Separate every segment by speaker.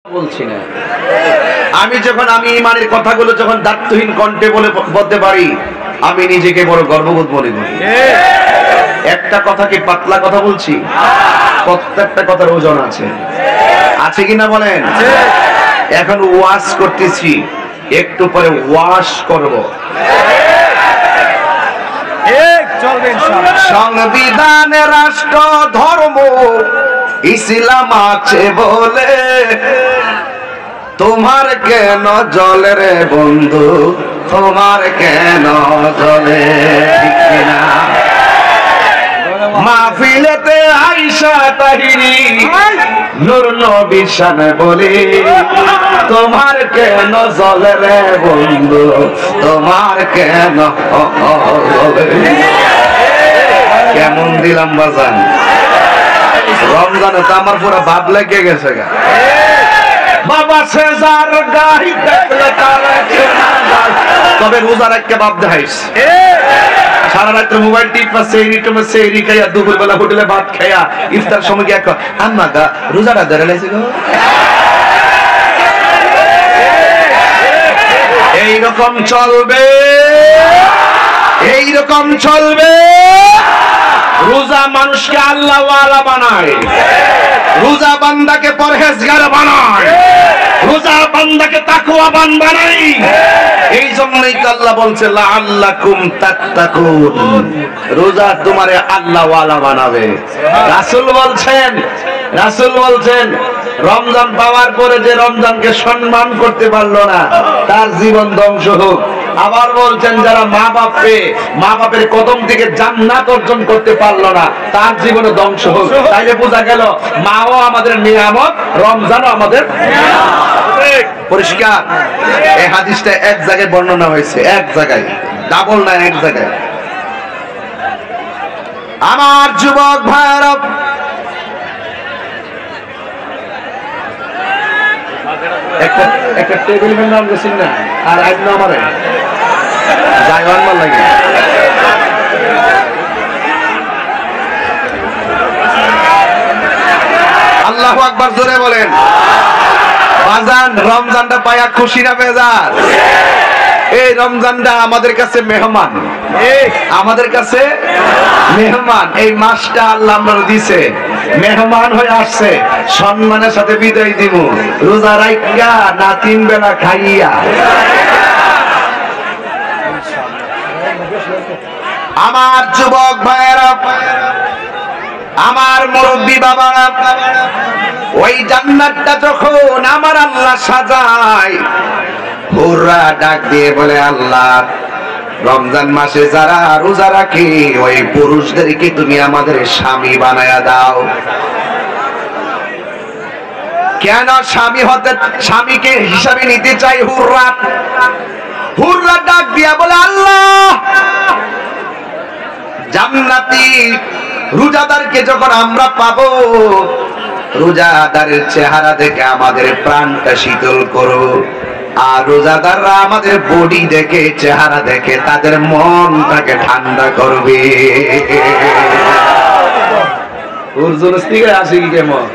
Speaker 1: বলছি না আমি যখন আমি ইমানের কথাগুলো যখন দায়িত্বহীন কণ্ঠে বলতে পারি আমি নিজেকে বড় গর্ববোধ মনে করি। একটা কথা কি পাতলা কথা বলছি? প্রত্যেকটা কথার ওজন আছে, আছে কিনা বলেন? এখন ওয়াশ করতেছি, একটু পরে ওয়াশ করব। সংবিধানে রাষ্ট্র ধর্ম ইসলাম আছে বলে তোমার কেন জলে রে বন্ধু, তোমার কেন জলে? ঠিক কিনা? মাহফিলেতে আয়েশা তাহিরি নূর নবী শান বলে তোমার কেন জলে রে বন্ধু, তোমার কেন জলে? কেমন দিলাম বাজান? রমজানে তো আমার পুরো ভাব লেগে গেছে গা। বাবা সেজার গাই দেখলে তারা তবে রোজার একটা ভাব দেখাইস। সারা রাত মোবাইল টিপা সেহরি খাইয়া দুপুর বেলা হোটেলে ভাত খাইয়া ইফতার সময় গিয়ে আম্মা গা রোজাটা ধরে লাইছে গো। এইরকম চলবে, এইরকম চলবে। রোজা মানুষকে আল্লাহ ওয়ালা বানায়, রোজা বান্দাকে পরহেজগার বানায়, রোজা বান্দাকে তাকওয়াবান বানায়। এই জন্যই তো আল্লাহ বলছে লাআল্লাকুম তাত্তাকুন, রোজা তোমারে আল্লাহ ওয়ালা বানাবে। রাসূল বলছেন রমজান পাওয়ার পরে যে রমজানকে সম্মান করতে পারলো না তার জীবন ধ্বংস হোক। আবার বলছেন যারা মা বাপের কদম থেকে জান্নাত অর্জন করতে পারলো না তার জীবনে ধ্বংস হোক। তাইলে বোঝা গেল মাও আমাদের নিয়ামত, রমজানও আমাদের পরিষ্কার। এই হাদিসটা এক জায়গায় বর্ণনা হয়েছে, এক জায়গায়, ডাবল না, এক জায়গায়। আমার যুবক ভাইরা, একটা টেবিল ফ্যান নাম গেছেন না আর আজ না আমারে জায়গান মাল লাগে। আল্লাহু আকবার জোরে বলেন। বাজান রমজানটা পায়া খুশি না বেজার? এই রমজানটা আমাদের কাছে মেহমান, আমাদের কাছে মেহমান। এই মাসটা আল্লাহ আমরা দিছে, মেহমান হয়ে আসছে, সম্মানের সাথে বিদায় দিব। রোজা রাইখা না 3 বেলা খাইয়া। আমার যুবক ভাইয়েরা, আমার মুরব্বী বাবারা, ওই জান্নাতটা যখন আমার আল্লাহ সাজায়, হুররা ডাক দিয়ে বলে আল্লাহ রমজান মাসে যারা রোজা রাখে ওই পুরুষদেরকে তুমি আমাদের স্বামী বানায়া দাও। কেন স্বামীকে হিসাবে নিতে চাই হুররা ডাক দিয়া বলে আল্লাহ জান্নাতি রোজাদারকে যখন আমরা পাবো, রোজাদারের চেহারা দেখে আমাদের প্রাণটা শীতল করো, আর রোজাদাররা আমাদের বডি দেখে, চেহারা দেখে তাদের মনটাকে ঠান্ডা করবে। আসে কি কেমন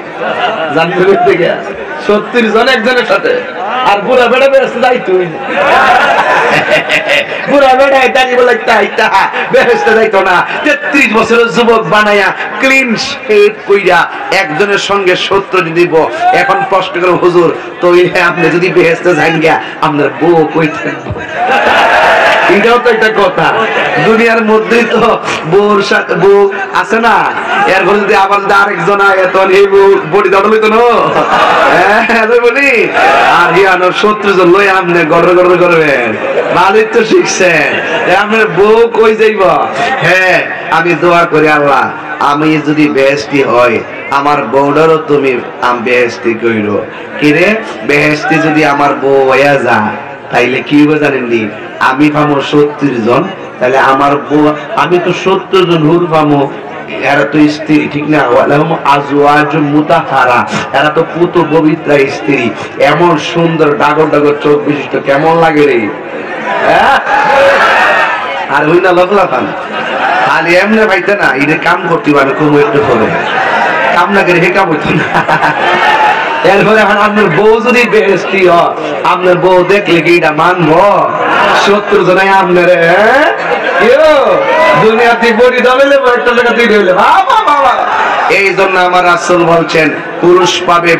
Speaker 1: জানতে থেকে 70 জন একজনের সাথে, আর বুড়া বেড়া বেড়াচ্ছে যাই তুই বুড়া বেড়ায় দাঁড়িয়ে বলে বেহেস্তে যাইতো না। 33 বছরের যুবক বানায়া ক্লিন শেভ কইরা একজনের সঙ্গে 70 দিব। এখন প্রশ্ন করো হুজুর তো আপনি যদি বেহেস্তে যান গিয়া আপনার বউ কই থাকবে? এটাও তো একটা কথা। দুনিয়ার মধ্যেই তো বউর সাথে বউ আছে না, এর ঘরে যদি আবার আরেকজন এত এই বডি দল হইতো না বলি, আর ইয়ানো 70 জন লই আপনি গড় গড় করবেন। ভালোই তো শিখছেন, আপনার বউ কই যাইব? হ্যাঁ আমি দোয়া করি আল্লাহ আমি যদি বেহেশতি হয় আমার বউটারও তুমি বেহেশতি কইরো। কিরে বেহেশতি যদি আমার বউ হইয়া যা তাইলে কি হবে জানেন নি? আমি পাবো 70 জন, তাহলে আমার বউ আমি তো 70 জন হুর পাবো। এরা তো স্ত্রী, ঠিক না? আজওয়াজুম মুতাহহারা, এরা তো পুত পবিত্রা স্ত্রী। এমন সুন্দর ডাগর ডাগর চোখ বিশিষ্ট কেমন লাগে রে? আর হই না লফলাফান খালি এমনি ভাইতে না, এটা কাম করতে পারে খুব একটু করে কাম না করে হে কাম হইতো না। এরপরে এখন আপনার বউ যদি বেহেশতি হয়, আপনার বউ দেখলে কি এটা মানবো? 70 জনাই আপনার দুনিয়াতে বড়ি দলে একটা জায়গা তৈরি হইলে বাবা বাবা। এই জন্য আমার রাসূল বলছেন পুরুষ পাবে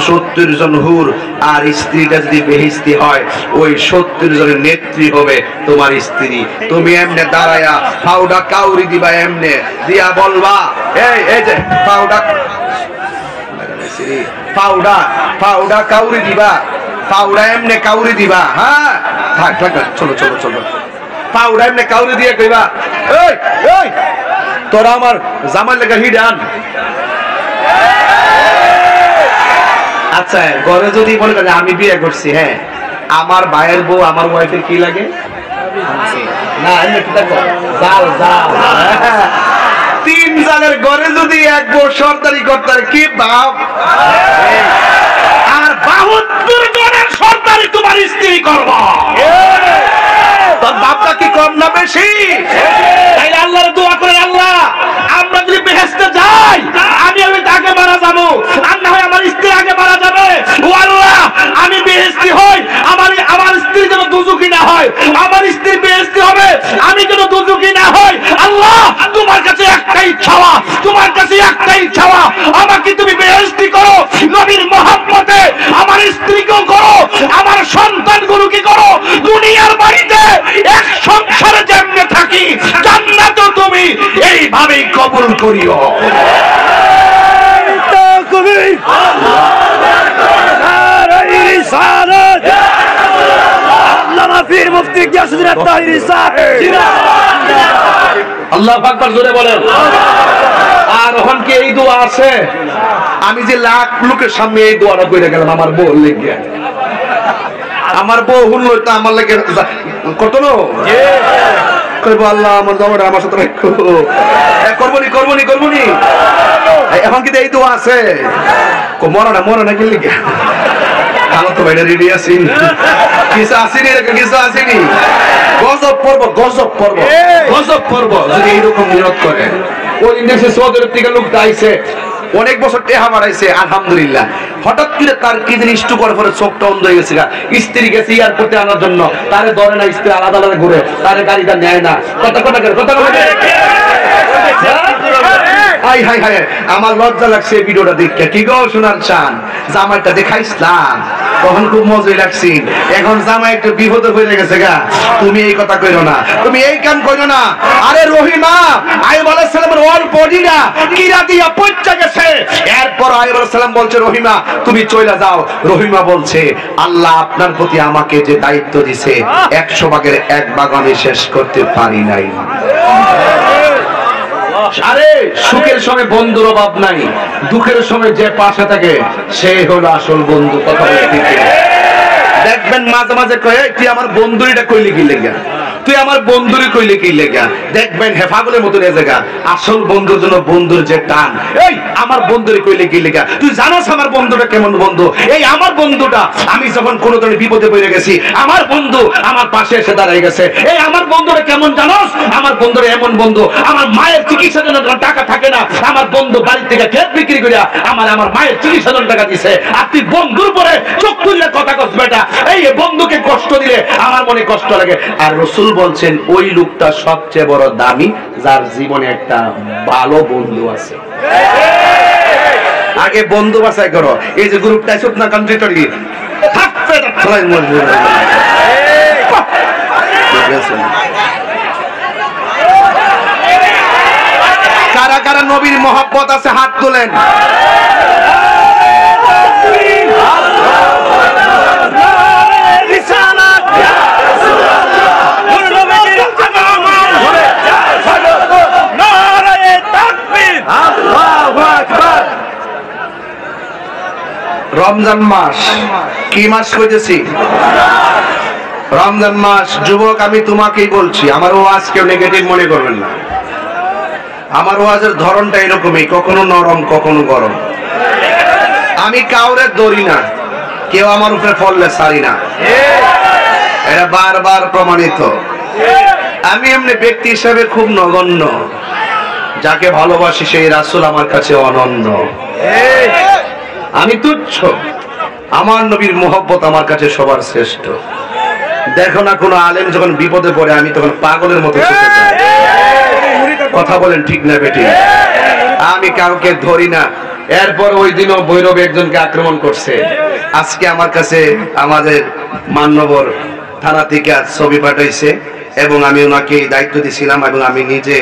Speaker 1: 70 জন হুর, আর স্ত্রীটা যদি বেহেশতি হয় ওই 70 জনের নেত্রী হবে তোমার স্ত্রী। তুমি এমনে দাঁড়ায়া পাউডা কাউরি দিবা, এমনে দিয়া বলবা এই যে পাউডা পাউডা কাউরি দিবা, পাউডা এমনে কাউরি দিবা। হ্যাঁ থাক থাক চলো চলো চলো, পাউডা এমনে কাউরি দিয়ে কইবা এই এই তোরা আমার জামাই লেখা হিট আন। আচ্ছা ঘরে যদি মনে করে আমি বিয়ে করছি, হ্যাঁ আমার ভাইয়ের বউ আমার ওয়াইফের কি লাগে না, এমনি কি দেখো জাল জাল 3 জালের ঘরে যদি এক বউ সরদারি করতে কি বাপ, আর 72 জনের সরদারি তোমার স্ত্রী করবা, তোর বাপটা কি কম না বেশি? তাই আল্লাহর দোয়া করেন, আল্লাহ আমরা যদি বেহেশতে যাই আমি আগে মারা যাবো, আর না হয় আমার স্ত্রী আগে মারা যাবে। ও আল্লাহ আমি বেহেশতি হই, আমার স্ত্রী যেন দুজুকি না হয়, আমার স্ত্রী বেহেশতি হবে আমি যেন দুজুকি না হই। আল্লাহ তোমার কাছে একটাই চাওয়া, তোমার কাছে একটাই চাওয়া, আমাকে তুমি বেহেশতি করো নবীর মহব্বতে, আমার স্ত্রীকেও করো, আমার সন্তানগুলোকে করো, দুনিয়ার বাড়িতে এক সংসারে যেমনে থাকি জান্নাতও তুমি এইভাবেই কবুল করিও। আল্লাহু আকবার জোরে বলেন। আর ওখান কি এই দোয়া আছে? আমি যে লাখ লোকের সামনে এই দোয়াটা কইরা গেলাম আমার বউ লেগে, আমার বউ হুল তো আমার লেগে কত নো কইব আল্লাহ আমার জামাটা আমার সাথে রাখো, করবনি করবনি করবনি। এখন কি এই দোয়া আছে? মরা না কি লিখে আমার তো বাইরে রেডি আছি, কিছু আসেনি কিছু আসেনি। গজব পর্ব গজব পর্ব গজব পর্ব যদি এইরকম নিয়ত করে। ওই দেশে সৌদের থেকে লোকটা আইছে, অনেক বছর টেহা মারাইছে আলহামদুলিল্লাহ, হঠাৎ করে তার কি জিনিস একটু করে পরে চোখটা অন্ধ হয়ে গেছে, স্ত্রী গেছে এয়ারপোর্টে আনার জন্য, তারে ধরে না, স্ত্রী আলাদা আলাদা ঘুরে, তারে গাড়িটা নেয় না, কথা হাই হাই হাই আমার লজ্জা লাগছে ভিডিওটা দেখে। কি গো শোনার চান জামাইটা দেখাইছিলাম তখন খুব মজাই লাগছে, এখন জামাই একটু বিপদে হয়ে গেছে গা, তুমি এই কথা কইরো না, তুমি এই কাম কইরো না। আরে রহিমা আইয়ুব আলাইহিস সালামের অল বডিটা কিরা দিয়া পচা গেছে, এরপর আইয়ুব আলাইহিস সালাম বলছে রহিমা তুমি চলে যাও। রহিমা বলছে আল্লাহ আপনার প্রতি আমাকে যে দায়িত্ব দিয়েছে 100 ভাগের 1 ভাগ আমি শেষ করতে পারি নাই। আরে সুখের সময় বন্ধুর অভাব নাই, দুঃখের সময় যে পাশে থাকে সেই হলো আসল বন্ধু। কথা বলতে দেখবেন মাঝে মাঝে কয়ে তুই আমার বন্ধুরিটা কইলি কি লেগা, তুই আমার বন্ধুরে কইলে কি লেগা, দেখবেন হেফাগুলের মতো এ জায়গা আসল বন্ধুর জন্য বন্ধুর যে টান, এই আমার বন্ধুরে কইলে কি লেগা, তুই জানাস আমার বন্ধুটা কেমন বন্ধু। এই আমার বন্ধুটা আমি যখন কোনো ধরনের বিপদে পড়ে গেছি আমার বন্ধু আমার পাশে এসে দাঁড়ায় গেছে। এই আমার বন্ধুরা কেমন জানোস, আমার বন্ধুরা এমন বন্ধু আমার মায়ের চিকিৎসার জন্য টাকা থাকে না, আমার বন্ধু বাড়ি থেকে ক্ষেত বিক্রি করে আমার মায়ের চিকিৎসার জন্য টাকা দিছে। আর তুই বন্ধুর পরে চোখ তুললে কথা কস বেটা, এই বন্ধুকে কষ্ট দিলে আমার মনে কষ্ট লাগে। আর রাসূল বলছেন ওই লোকটা সবচেয়ে বড় দামি যার জীবনে একটা ভালো বন্ধু আছে। আগে বন্ধু বাছাই করো। এই যে গ্রুপটা চুপ না কন্ট্রিটরি থাকবে ফলাই মরবে। কারা কারা নবীর মহব্বত আছে হাত তোলেন। রমজান মাস কি মাস কইতেছি? রমজান মাস। যুবক আমি তোমাকেই বলছি, আমার ওয়াজ কেউ নেগেটিভ মনে করবেন না। আমার ওয়াজের ধরনটা এরকমই, কখনো নরম কখনো গরম। আমি কাউরে ধরি না, কেউ আমার উপরে ফললে ছাড়ি না, এটা বারবার প্রমাণিত। আমি এমনি ব্যক্তি হিসেবে খুব নগণ্য, যাকে ভালোবাসি সেই রাসূল আমার কাছে অনন্য। আমি তুচ্ছ, আমার নবীর মোহব্বত আমার কাছে সবার শ্রেষ্ঠ। দেখো না কোন আলেম যখন বিপদে পড়ে আমি তখন পাগলের মতো ছুটে যাই। কথা বলেন ঠিক না বেটি? আমি কাউকে ধরি না। এরপর ওই দিনও ভৈরবে একজনকে আক্রমণ করছে। আজকে আমার কাছে আমাদের মান্যবর থানা থেকে ছবি পাঠাইছে এবং আমি ওনাকে দায়িত্ব দিয়েছিলাম এবং আমি নিজে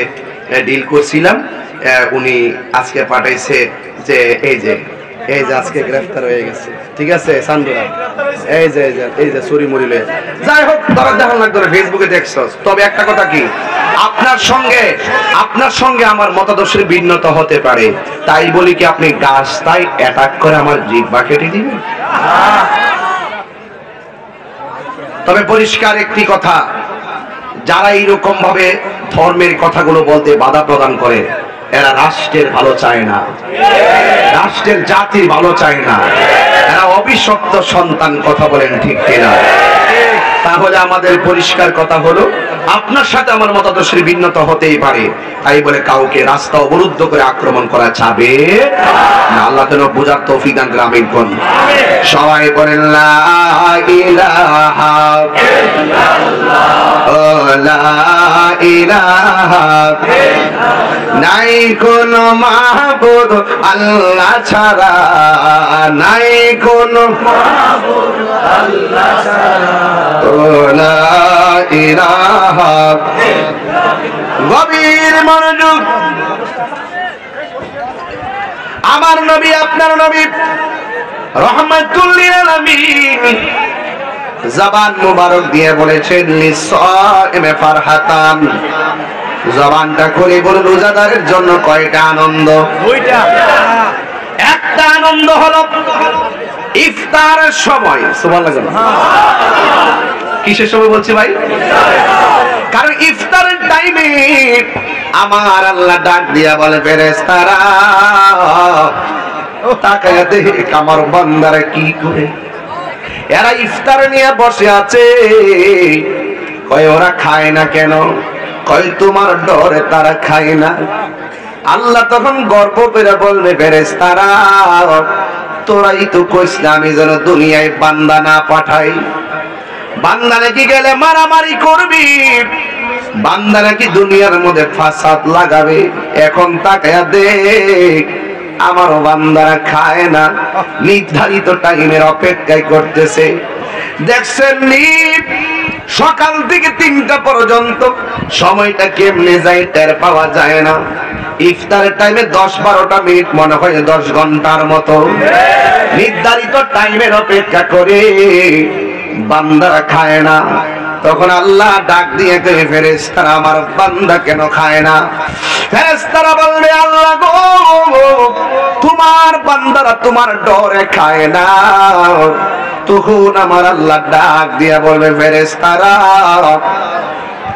Speaker 1: ডিল করছিলাম। উনি আজকে পাঠাইছে যে এই যে আজকে গ্রেফতার হয়ে গেছে। ঠিক আছে সান্দুরা, এই যে চুরি মরিলে যাই হোক তারা দেখান লাগতো না, ফেসবুকে দেখছ। তবে একটা কথা কি, আপনার সঙ্গে আমার মতাদর্শের ভিন্নতা হতে পারে, তাই বলি কি আপনি গাছ তাই অ্যাটাক করে আমার জিহ্বা কেটে দিবেন? তবে পরিষ্কার একটি কথা, যারা এইরকম ভাবে ধর্মের কথাগুলো বলতে বাধা প্রদান করে এরা রাষ্ট্রের ভালো চায় না, রাষ্ট্রের জাতির ভালো চায় না, এরা অভিশপ্ত সন্তান। কথা বলেন ঠিক কিনা? তাহলে আমাদের পরিষ্কার কথা হলো, আপনার সাথে আমার মতাদর্শের ভিন্নতা হতেই পারে, তাই বলে কাউকে রাস্তা অবরুদ্ধ করে আক্রমণ করা যাবে না। আল্লাহ যেন বুঝার তৌফিক দান করেন। আমিন কোন সবাই বলেন লা ইলাহা ইল্লাল্লাহ, লা ইলাহা নাই কোন মাহবুদ আল্লাহ ছাড়া, নাই কোন মাহবুদ আল্লাহ ছাড়া, লা ইলাহা। গভীর মনোযোগ। আমার নবী আপনার নবী রহমাতুল লিল আলামিন জবান মুবারক দিয়ে বলেছেন লিসাইমে ফারহাতান। জবানটা খুলে বলুন রোজাদারের জন্য কয়টা আনন্দ? দুইটা। একটা আনন্দ হলো ইফতারের সময়। সুবহানাল্লাহ। কিসের সময় বলছি ভাই? কারণ ইফতারের টাইমে আমার আল্লাহ ডাক দিয়া বলে ফেরেশতারা তাকায়া দেখে আমার বান্দারা কি করে। এরা ইফতার নিয়ে বসে আছে, কয় ওরা খায় না কেন? কয় তোমার ডরে তারা খায় না। আল্লাহ তখন গর্ব করে বলবে ফেরেশতারা তোরাই তো কইছিস আমি যেন দুনিয়ায় বান্দা না পাঠাই। বান্দা নাকি গেলে মারামারি করবি, বান্দা নাকি দুনিয়ার মধ্যে ফাসাদ লাগাবে। এখন তাকায়া দেখ আমারও বান্দারা খায় না, নির্ধারিত টাইমের অপেক্ষায় করতেছে। দেখছেন সকাল থেকে 3টা পর্যন্ত সময়টা কেমনে যায় টের পাওয়া যায় না। ইফতারের টাইমে 10-12টা মিনিট মনে হয় 10 ঘন্টার মতো। নির্ধারিত টাইমের অপেক্ষা করে বান্দারা খায় না। তখন আল্লাহ ডাক দিয়ে কই ফেরেশতারা আমার বান্দা কেন খায় না? ফেরেশতারা বলবে আল্লাহ গো তোমার বান্দারা তোমার ডরে খায় না। তখন আমার আল্লাহ ডাক দিয়া বলবে ফেরেশতারা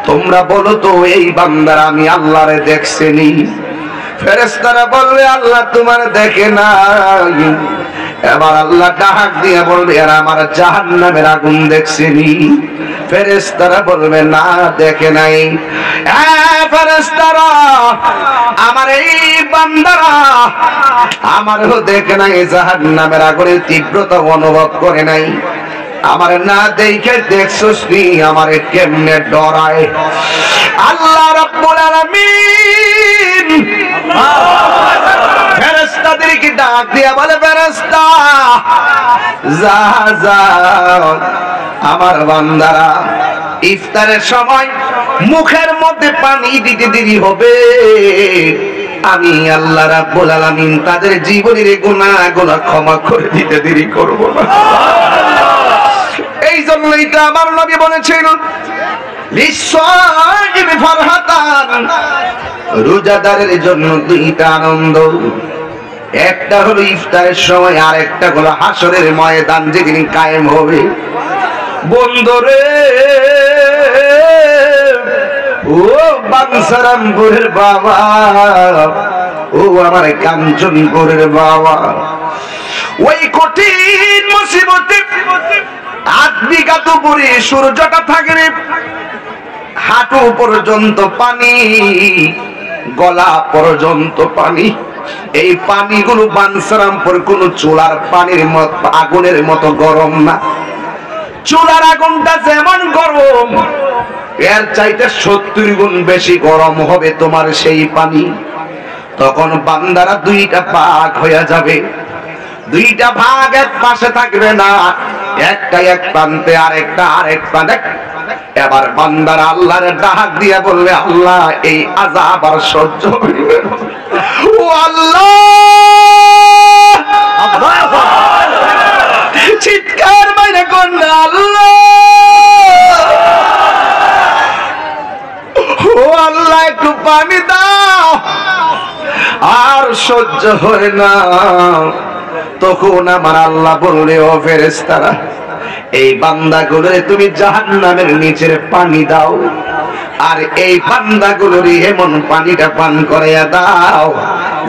Speaker 1: তোমরা বলো তো এই বান্দারা আমি আল্লাহরে দেখছেনি? ফেরেশতারা বলবে আল্লাহ তোমার দেখে নাই। এবার আল্লাহ ডাক দিয়া বলবে এরা আমার জাহান্নামের আগুন দেখছেনি? ফেরেশতারা বলবে না দেখে নাই। ফেরেশতারা আমার এই বান্দারা আমারও দেখে নাই, জাহান্নামের আগুনের তীব্রতা অনুভব করে নাই। আমার না দেখে দেখছস নি আমারে কেমনে ডরায়। আল্লাহ রাব্বুল আলামিন ফেরেশতাদেরকে ডাক দিয়া বলে ফেরেশতা যা যা আমার বান্দারা ইফতারের সময় মুখের মধ্যে পানি দিতে দেরি হবে, আমি আল্লাহ রাব্বুল আলামিন তাদের জীবনের গুনাহগুলো ক্ষমা করে দিতে দেরি করব না। এই জন্যই তো আমার নবী বলেছেন লিসাইমি ফারহাতান, রোজাদারের জন্য 2টা আনন্দ। একটা হলো ইফতারের সময়, আর একটা হলো হাসরের ময়দান যেদিন কায়েম হবে। বন্ধুরে ও বাংসারামপুরের বাবা, ও আমার কাঞ্চনপুরের বাবা, ওই কঠিন মুসিবতে 8 বিঘা দুপুরে সূর্যটা থাকে হাঁটু পর্যন্ত পানি, গলা পর্যন্ত পানি। এই পানিগুলো বানসারামপুর কোন চুলার পানির মত আগুনের মতো গরম না। চুলার আগুনটা যেমন গরম এর চাইতে 70 গুণ বেশি গরম হবে তোমার সেই পানি। তখন বান্দারা দুইটা ভাগ হয়ে যাবে, দুইটা ভাগ এক পাশে থাকবে না, একটা এক প্রান্তে আরেকটা আরেক প্রান্তে। এবার বান্দারা আল্লাহর ডাক দিয়ে বলবে, আল্লাহ এই আযাব আর সহ্য হইবে না। ও আল্লাহ, চিৎকার মাইরে কোন আল্লাহ, ও আল্লাহ একটু পানি দাও, আর সহ্য হয় না। তখন আমার আল্লাহ বললে, ও ফেরেশতারা, এই বান্দাগুলোরে তুমি জাহান্নামের নিচের পানি দাও, আর এই বান্দাগুলোর এমন পানিটা পান করাইয়া দাও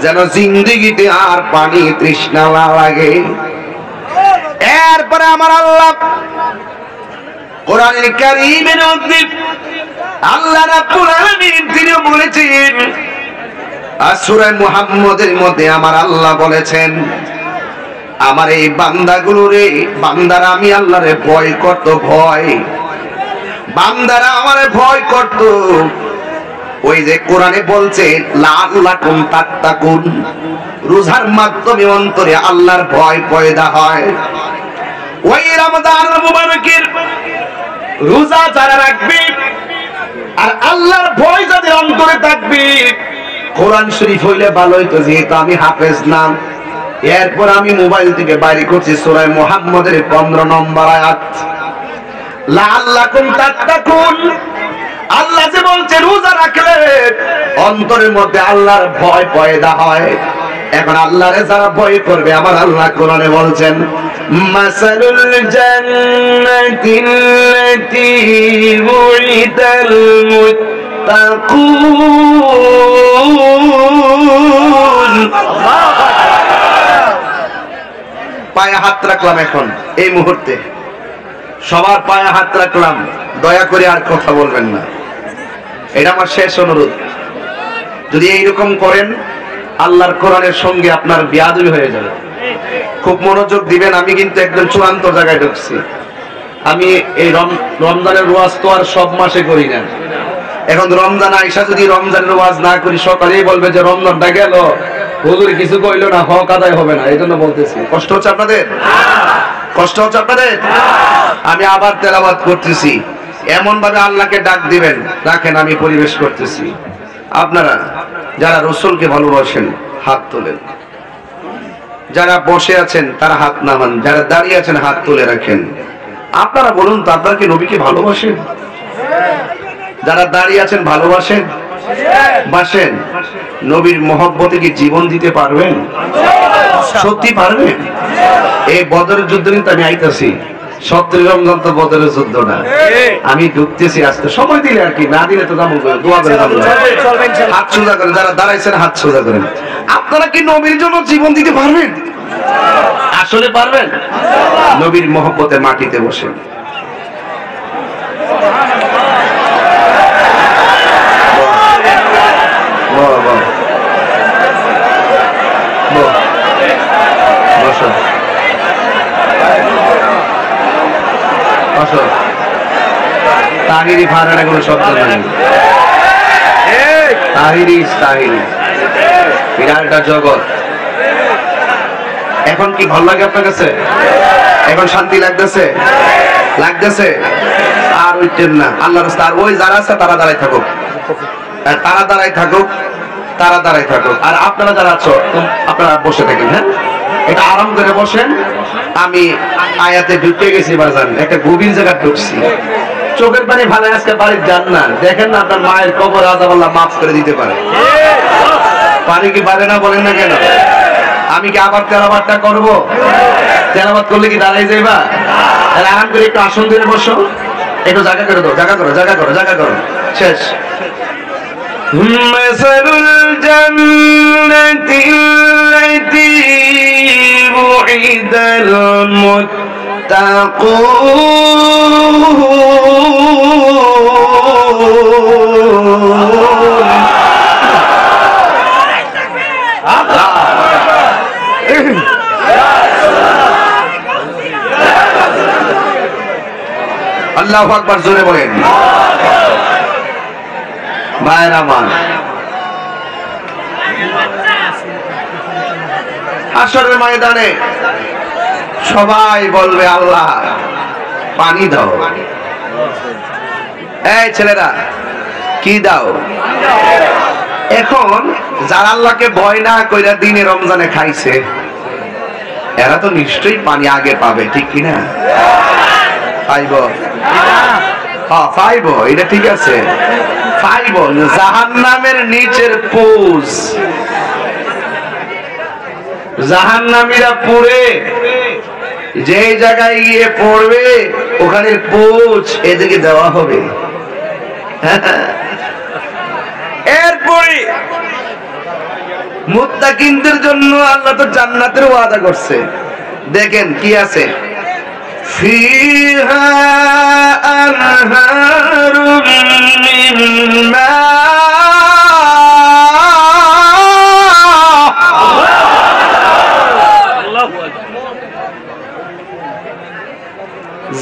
Speaker 1: যেন জিন্দেগিতে আর পানি তৃষ্ণা না লাগে। এরপরে আমার আল্লাহ কোরআনুল কারীমের মধ্যে আল্লাহ রাব্বুল আলামিন তিনি বলেছেন, সূরা মুহাম্মদের মধ্যে আমার আল্লাহ বলেছেন, আমার এই বান্দাগুলোরে, বান্দারা আমি আল্লাহরে ভয় করত, ভয়, বান্দারা আমারে ভয় করত। ওই যে কোরআনে বলছে লাআল্লাকুম তাত্তাকুন, রোজার মাধ্যমে অন্তরে আল্লাহর ভয় পয়দা হয়। ওই রমজান মুবারকের রোজা যারা রাখবে আর আল্লাহর ভয় যাদের অন্তরে থাকবে, কোরআন শরীফ হইলে ভালো হইতো, যেহেতু আমি হাফেজ না। এরপর আমি মোবাইল থেকে বাইরে করছি সূরা মুহাম্মদের 15 নম্বর আয়াত, লাআল্লাকুম তাত্তাকুন। আল্লাহ যে বলছে রোজা রাখলে অন্তরের মধ্যে আল্লাহর ভয় পয়দা হয়। এখন আল্লাহরে যারা ভয় করবে, আমার আল্লাহ কোরআনে বলছেন, মাসালুল জান্নাতিল্লাতী উইদাল মুত্তাকুন। পায়ে হাত রাখলাম, এখন এই মুহূর্তে সবার পায়ে হাত রাখলাম, দয়া করে আর কথা বলবেন না, এটা আমার শেষ অনুরোধ। যদি এইরকম করেন আল্লাহর কোরআনের সঙ্গে আপনার বেয়াদবি হয়ে যাবে। খুব মনোযোগ দিবেন, আমি কিন্তু একদম চূড়ান্ত জায়গায় ঢুকছি। আমি এই রমজানের ওয়াজ তো আর সব মাসে করি না। এখন রমজান আইসা যদি রমজানের ওয়াজ না করি, সকালেই বলবে যে রমজানটা গেল, হুজুর কিছু কইলো না, হক আদায় হবে না। এই জন্য বলতেছি, কষ্ট হচ্ছে আপনাদের? কষ্ট হচ্ছে আপনাদের? আমি আবার তেলাওয়াত করতেছি, এমন ভাবে আল্লাহকে ডাক দিবেন, রাখেন আমি পরিবেশ করতেছি। আপনারা যারা রাসূলকে ভালোবাসেন হাত তোলেন, যারা বসে আছেন তারা হাত নামান, যারা দাঁড়িয়ে আছেন হাত তুলে রাখেন। আপনারা বলুন তো, আপনারা কি নবীকে ভালোবাসেন? যারা দাঁড়িয়ে আছেন ভালোবাসেন? বাসেন? নবীর মহব্বতে কি জীবন দিতে পারবেন? সত্যি পারবেন? এই বদরের যুদ্ধ কিন্তু আমি আইতাছি, 17 রমজান তো বদরের যুদ্ধ না, আমি ঢুকতেছি আসতে, সময় দিলে আর কি, না দিলে তো যাবো, দোয়া করে যাবো। হাত সোজা করেন, যারা দাঁড়াইছেন হাত সোজা করেন। আপনারা কি নবীর জন্য জীবন দিতে পারবেন? আসলে পারবেন? নবীর মহব্বতে মাটিতে বসেন। তাহিরি ফারানা কোনো শব্দ নাই, তাহিরি তাহিরি, বিরাটটা জগৎ। এখন কি ভালো লাগে আপনার কাছে? এখন শান্তি লাগতেছে? লাগতেছে? আর ওইটেন না, আল্লাহর রাস্তা। আর ওই যারা আছে তারা দাঁড়াই থাকুক, তারা দাঁড়াই থাকুক, তারা দাঁড়াই থাকুক। আর আপনারা যারা আছো আপনারা বসে থাকেন, হ্যাঁ, এটা আরাম করে বসেন। আমি আয়াতে ঢুকে গেছি বাজান, একটা গভীর জায়গায় ঢুকছি। চোখের পানি ভালো, আজকে বাড়ির যান না, দেখেন না আপনার মায়ের কবর আযাব আল্লাহ মাফ করে দিতে পারে। পানি কি পারে না বলেন না কেন? আমি কি আবার তেলাওয়াতটা করবো? তেলাওয়াত করলে কি দাঁড়াই যাইবা? আরাম করে একটু আসন ধরে বসো, একটু জায়গা করে দাও, জায়গা করো, জায়গা করো, জায়গা করো, শেষ। মাসালুল জান্নাতিল্লাতী উইদাল মুত্তাকুন। আল্লাহু আকবার, জোরে বলেন। ভাইয়ের আমার, হাশরের ময়দানে সবাই বলবে আল্লাহ পানি দাও। এই ছেলেরা কি দাও? এখন যারা আল্লাহকে ভয় না কইরা দিনে রমজানে খাইছে, এরা তো নিশ্চয়ই পানি আগে পাবে, ঠিক কিনা? পাইব, হ্যাঁ পাইব, এটা ঠিক আছে, পাইব। জাহান্নামের নিচের পৌঁছ, জাহান্নামীরা পুড়ে যে জায়গায় গিয়ে পড়বে ওখানে পৌঁছ এদিকে দেওয়া হবে। এরপরে মুত্তাকিনদের জন্য আল্লাহ তো জান্নাতের ওয়াদা করছে। দেখেন কি আছে, ফিহা আনহারুম মিন মা,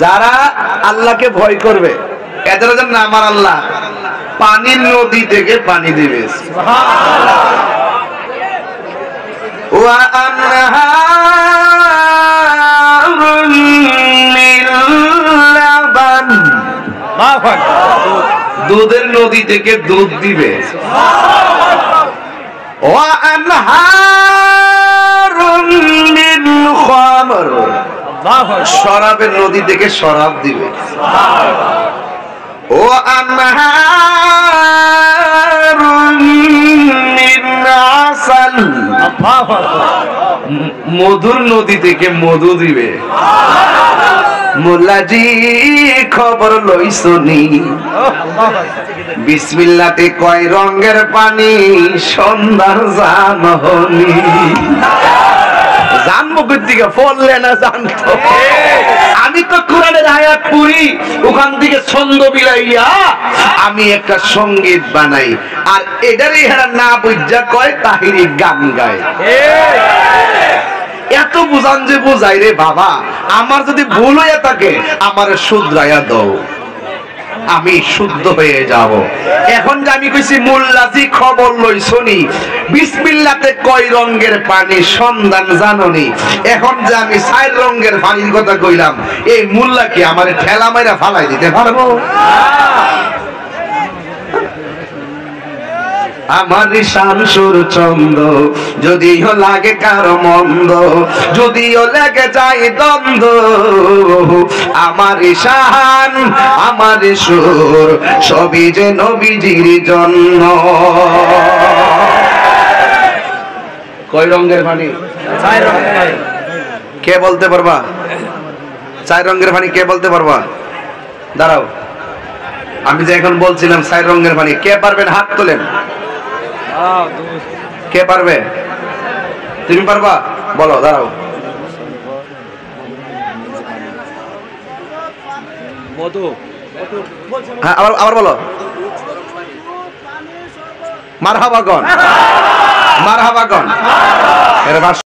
Speaker 1: যারা আল্লাহকে ভয় করবে এদের জন্য আমার আল্লাহ পানির নদী থেকে পানি দিবে। ওয়া আনহারুম মিন লাবান, দুধের নদী থেকে দুধ দিবে। ওয়া আনহারুম মিন খামর, শরাবের নদী থেকে শরাব দিবে। ও আনহারুম মিন আসাল, মধুর নদী থেকে মধু দিবে। মোল্লাজি খবর লইছনি, বিসমিল্লাতে কয় রঙের পানি সন্ধ্যার জানহনি। জানবো কোথেকে, পড়লে না জানতো। আমি তো কোরআনের আয়াত পড়ি, ওখান থেকে ছন্দ বিলাইয়া আমি একটা সঙ্গীত বানাই, আর এটারই হেরা না বুঝা কয় তাহিরি গান গায়। এত বুঝান যে বুঝাই রে বাবা, আমার যদি ভুল হয়ে থাকে আমার শুধরাইয়া দাও, আমি শুদ্ধ হয়ে যাব। এখন যে আমি কইছি মোল্লাজি খবর লইছনি, বিসমিল্লাতে কয় রঙের পানি সন্ধান জাননি, এখন যে আমি 4 রঙের পানির কথা কইলাম, এই মোল্লা কি আমারে ঠেলা মাইরা ফালাই দিতে পারবো? আমার শামসুর চন্দ যদিও লাগে কারো মন্দ, যদিও লেগে যায় দ্বন্দ্ব, আমার শান আমার সুর সবই যে নবীজির জন্য। কয় রঙের পানি? 4 রঙের। কে বলতে পারবা 4 রঙের পানি? কে বলতে পারবা? দাঁড়াও, আমি যে এখন বলছিলাম 4 রঙের পানি, কে পারবেন হাত তোলেন। কে পারবে? তুমি পারবা? বলো, দাঁড়াও। হ্যাঁ, আবার বলো। মারহাবা গন, মারহাবা গন।